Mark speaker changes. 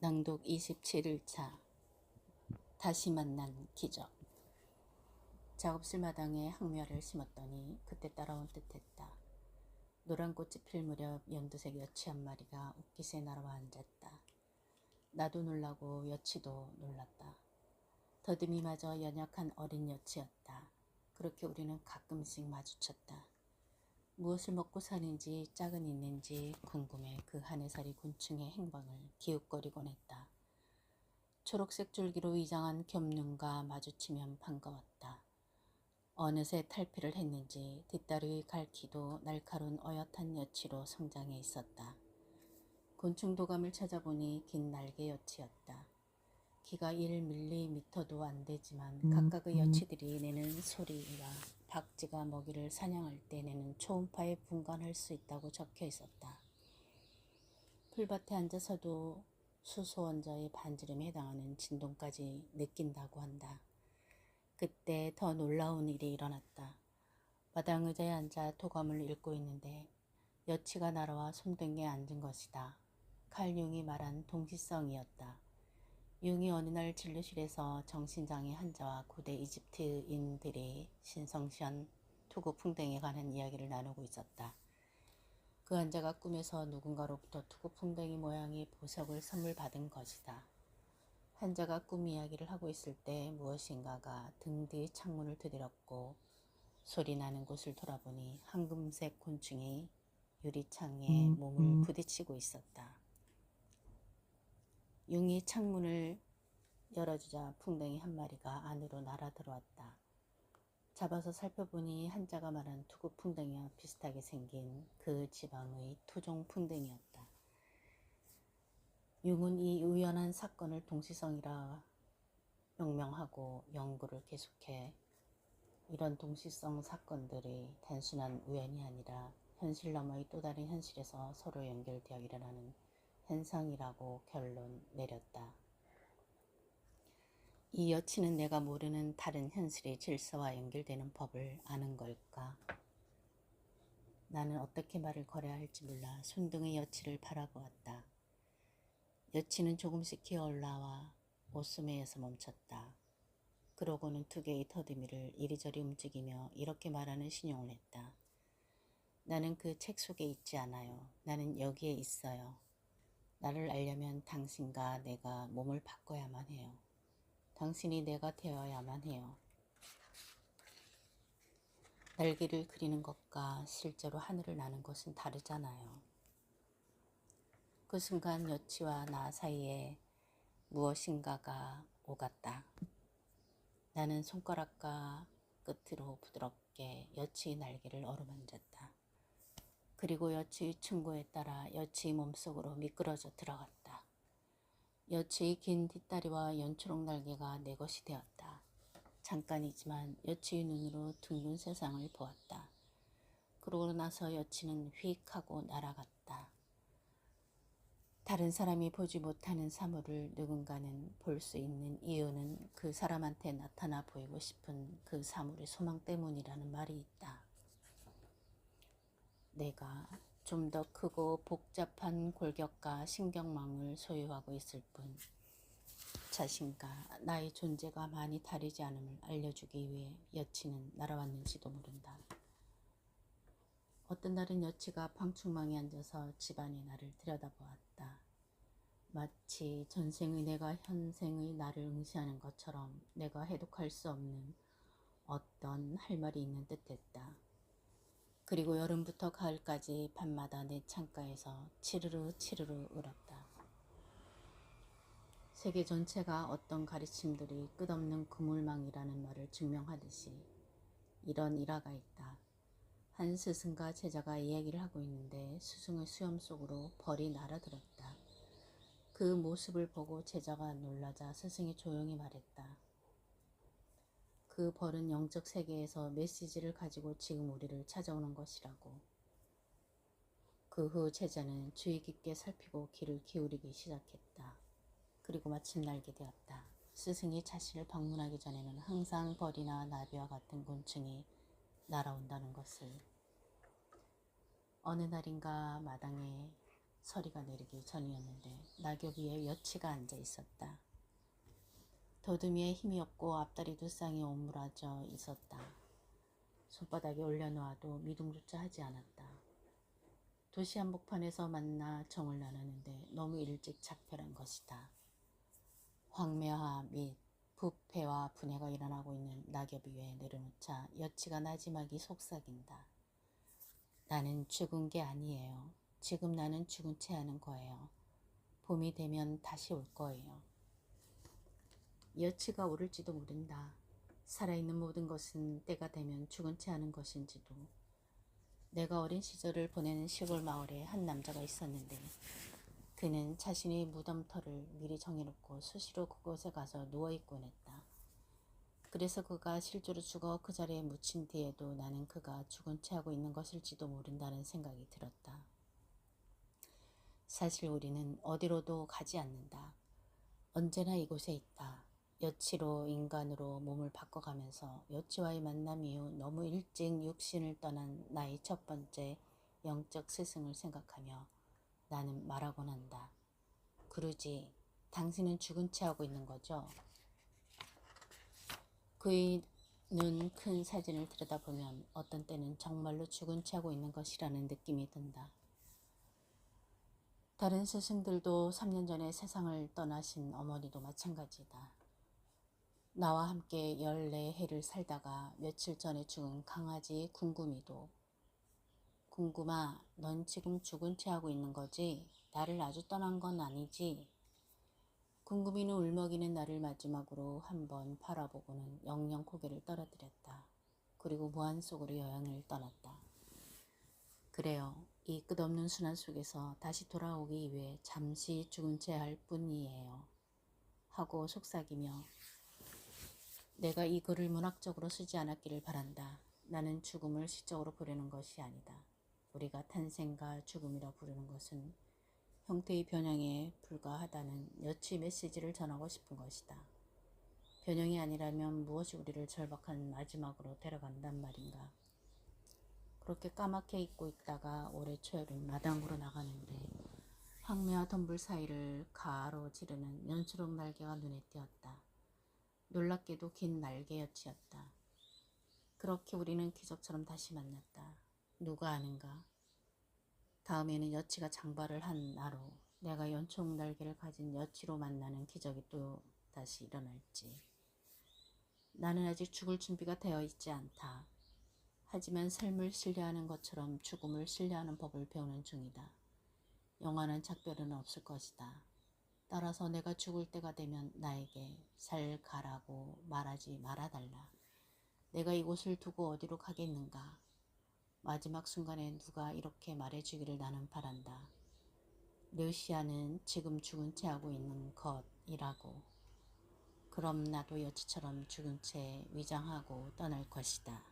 Speaker 1: 낭독 27일차 다시 만난 기적. 작업실 마당에 항묘를 심었더니 그때 따라온 듯했다. 노란 꽃이 필 무렵 연두색 여치 한 마리가 옷깃에 날아와 앉았다. 나도 놀라고 여치도 놀랐다. 더듬이마저 연약한 어린 여치였다. 그렇게 우리는 가끔씩 마주쳤다. 무엇을 먹고 사는지 짝은 있는지 궁금해 그 하늘살이 곤충의 행방을 기웃거리곤 했다. 초록색 줄기로 위장한 겹눈과 마주치면 반가웠다. 어느새 탈피를 했는지 뒷다리의 갈퀴도 날카로운 어엿한 여치로 성장해 있었다. 곤충 도감을 찾아보니 긴 날개 여치였다. 키가 1mm도 안 되지만 각각의 여치들이 내는 소리와 박쥐가 먹이를 사냥할 때 내는 초음파에 분간할 수 있다고 적혀 있었다. 풀밭에 앉아서도 수소원자의 반지름에 해당하는 진동까지 느낀다고 한다. 그때 더 놀라운 일이 일어났다. 마당 의자에 앉아 도감을 읽고 있는데 여치가 날아와 손등에 앉은 것이다. 칼융이 말한 동시성이었다. 융이 어느 날 진료실에서 정신장애 환자와 고대 이집트인들이 신성시한 투구풍뎅이에 관한 이야기를 나누고 있었다. 그 환자가 꿈에서 누군가로부터 투구풍뎅이 모양의 보석을 선물 받은 것이다. 환자가 꿈 이야기를 하고 있을 때 무엇인가가 등 뒤 창문을 두드렸고 소리 나는 곳을 돌아보니 황금색 곤충이 유리창에 몸을 부딪히고 있었다. 융이 창문을 열어주자 풍뎅이 한 마리가 안으로 날아 들어왔다. 잡아서 살펴보니 한자가 말한 투구풍뎅이와 비슷하게 생긴 그 지방의 토종풍뎅이였다. 융은 이 우연한 사건을 동시성이라 명명하고 연구를 계속해 이런 동시성 사건들이 단순한 우연이 아니라 현실 너머의 또 다른 현실에서 서로 연결되어 일어나는 현상이라고 결론 내렸다. 이 여치는 내가 모르는 다른 현실의 질서와 연결되는 법을 아는 걸까? 나는 어떻게 말을 걸어야 할지 몰라 손등의 여치를 바라보았다. 여치는 조금씩 기어 올라와 옷소매에서 멈췄다. 그러고는 두 개의 더듬이를 이리저리 움직이며 이렇게 말하는 신용을 했다. 나는 그 책 속에 있지 않아요. 나는 여기에 있어요. 나를 알려면 당신과 내가 몸을 바꿔야만 해요. 당신이 내가 되어야만 해요. 날개를 그리는 것과 실제로 하늘을 나는 것은 다르잖아요. 그 순간 여치와 나 사이에 무엇인가가 오갔다. 나는 손가락과 끝으로 부드럽게 여치의 날개를 어루만졌다. 그리고 여치의 충고에 따라 여치의 몸속으로 미끄러져 들어갔다. 여치의 긴 뒷다리와 연초록 날개가 내 것이 되었다. 잠깐이지만 여치의 눈으로 둥근 세상을 보았다. 그러고 나서 여치는 휙 하고 날아갔다. 다른 사람이 보지 못하는 사물을 누군가는 볼 수 있는 이유는 그 사람한테 나타나 보이고 싶은 그 사물의 소망 때문이라는 말이 있다. 내가 좀 더 크고 복잡한 골격과 신경망을 소유하고 있을 뿐 자신과 나의 존재가 많이 다르지 않음을 알려주기 위해 여치는 날아왔는지도 모른다. 어떤 날은 여치가 방충망에 앉아서 집안의 나를 들여다보았다. 마치 전생의 내가 현생의 나를 응시하는 것처럼 내가 해독할 수 없는 어떤 할 말이 있는 듯했다. 그리고 여름부터 가을까지 밤마다 내 창가에서 치르르 치르르 울었다. 세계 전체가 어떤 가르침들이 끝없는 그물망이라는 말을 증명하듯이 이런 일화가 있다. 한 스승과 제자가 이야기를 하고 있는데 스승의 수염 속으로 벌이 날아들었다. 그 모습을 보고 제자가 놀라자 스승이 조용히 말했다. 그 벌은 영적 세계에서 메시지를 가지고 지금 우리를 찾아오는 것이라고. 그 후 제자는 주의 깊게 살피고 귀를 기울이기 시작했다. 그리고 마침 날게 되었다. 스승이 자신을 방문하기 전에는 항상 벌이나 나비와 같은 곤충이 날아온다는 것을. 어느 날인가 마당에 서리가 내리기 전이었는데 낙엽 위에 여치가 앉아 있었다. 더듬이에 힘이 없고 앞다리 두 쌍이 오므라져 있었다. 손바닥에 올려놓아도 미동조차 하지 않았다. 도시 한복판에서 만나 정을 나누는데 너무 일찍 작별한 것이다. 황매화 및 부패와 분해가 일어나고 있는 낙엽 위에 내려놓자 여치가 나지막이 속삭인다. 나는 죽은 게 아니에요. 지금 나는 죽은 채 하는 거예요. 봄이 되면 다시 올 거예요. 여치가 오를지도 모른다. 살아있는 모든 것은 때가 되면 죽은 채 하는 것인지도. 내가 어린 시절을 보내는 시골 마을에 한 남자가 있었는데 그는 자신의 무덤터를 미리 정해놓고 수시로 그곳에 가서 누워있곤 했다. 그래서 그가 실제로 죽어 그 자리에 묻힌 뒤에도 나는 그가 죽은 채 하고 있는 것일지도 모른다는 생각이 들었다. 사실 우리는 어디로도 가지 않는다. 언제나 이곳에 있다. 여치로 인간으로 몸을 바꿔가면서 여치와의 만남 이후 너무 일찍 육신을 떠난 나의 첫 번째 영적 스승을 생각하며 나는 말하곤 한다. 구루지, 당신은 죽은 채 하고 있는 거죠? 그의 눈 큰 사진을 들여다보면 어떤 때는 정말로 죽은 채 하고 있는 것이라는 느낌이 든다. 다른 스승들도 3년 전에 세상을 떠나신 어머니도 마찬가지다. 나와 함께 14해를 살다가 며칠 전에 죽은 강아지 궁금이도. 궁금아, 넌 지금 죽은 채 하고 있는 거지? 나를 아주 떠난 건 아니지? 궁금이는 울먹이는 나를 마지막으로 한번 바라보고는 영영 고개를 떨어뜨렸다. 그리고 무한 속으로 여행을 떠났다. 그래요. 이 끝없는 순환 속에서 다시 돌아오기 위해 잠시 죽은 채 할 뿐이에요. 하고 속삭이며 내가 이 글을 문학적으로 쓰지 않았기를 바란다. 나는 죽음을 시적으로 부르는 것이 아니다. 우리가 탄생과 죽음이라 부르는 것은 형태의 변형에 불과하다는 여치 메시지를 전하고 싶은 것이다. 변형이 아니라면 무엇이 우리를 절박한 마지막으로 데려간단 말인가. 그렇게 까맣게 잊고 있다가 올해 초여름 마당으로 나가는데 황매와 덤불 사이를 가로지르는 연수록 날개가 눈에 띄었다. 놀랍게도 긴 날개여치였다. 그렇게 우리는 기적처럼 다시 만났다. 누가 아는가? 다음에는 여치가 장발을 한 나로 내가 연촉 날개를 가진 여치로 만나는 기적이 또 다시 일어날지. 나는 아직 죽을 준비가 되어 있지 않다. 하지만 삶을 신뢰하는 것처럼 죽음을 신뢰하는 법을 배우는 중이다. 영원한 작별은 없을 것이다. 따라서 내가 죽을 때가 되면 나에게 잘 가라고 말하지 말아달라. 내가 이곳을 두고 어디로 가겠는가. 마지막 순간에 누가 이렇게 말해주기를 나는 바란다. 르시아는 지금 죽은 채 하고 있는 것이라고. 그럼 나도 여치처럼 죽은 채 위장하고 떠날 것이다.